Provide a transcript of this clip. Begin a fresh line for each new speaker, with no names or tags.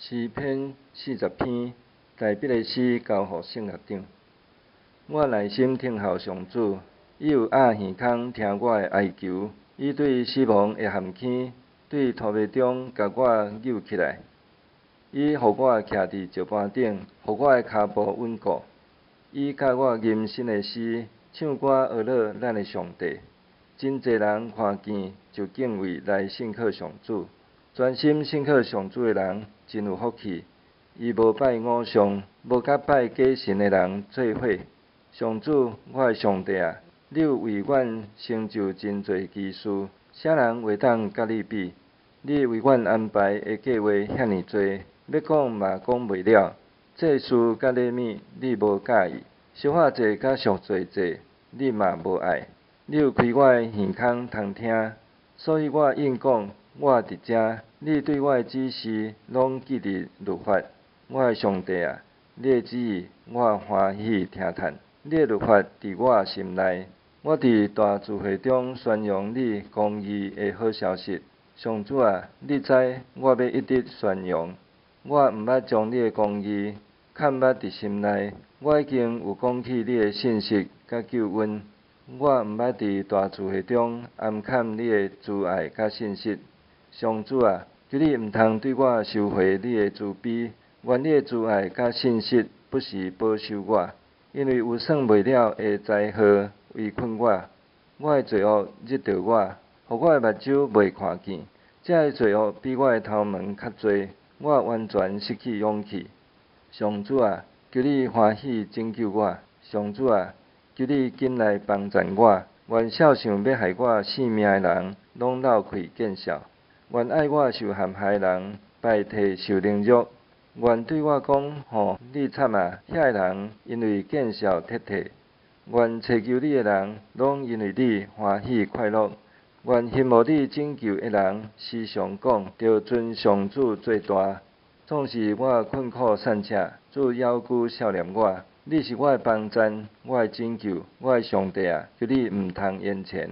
诗篇40篇，大笔的诗交予圣乐长。我耐心听候上主，伊有鸭耳孔听我的哀求，伊对死亡的陷阱，对土地中甲我扭起来。伊予我徛伫石板顶，予我的骹步稳固。伊教我吟新的诗，唱歌学乐咱的上帝。真侪人看见就敬畏来信靠上主，专心信靠上主的人真有福气。伊无拜偶像，无甲拜假神的人做伙。上主，我的上帝啊，你有为阮成就真侪奇事，啥人会当甲你比？你为阮安排的计划遐尼多，要讲嘛讲袂了。这事甲礼物你无介意，小可济甲俗济济，你嘛无爱。你有开我的耳孔通听，所以我应讲，我伫遮。你对我的指示拢记伫律法。我的上帝啊，你的旨意我欢喜听叹，你的律法伫我心内。我伫大聚会中宣扬你公义的好消息。上主啊，你知我要一直宣扬，我毋捌将你的公义看捌伫心内。我已经有讲起你的信息甲救恩。我毋捌伫大聚会中暗砍你的慈爱甲信息。上主啊，求你毋通对我收回你的慈悲，愿你的慈爱甲信息不时保守我，因为有算袂了的灾祸围困我。我的罪恶惹着我，互我的目睭袂看见。这的罪恶比我的头毛较多，我完全失去勇气。上主啊，求你欢喜拯救我。上主啊，求你紧来帮助我，愿少想要害我性命的人，拢流开见笑；愿爱我受陷害的人，败退受凌辱；愿对我讲，吼，你惨啊！遐个人因为见笑撤退；愿祈求你的人，拢因为你欢喜快乐；愿羡慕你拯救的人，时常讲，着尊上主做大。总是我困苦散赤，主遥久少念我。你是我的帮赞，我的拯救，我的上帝啊！求你毋通言前。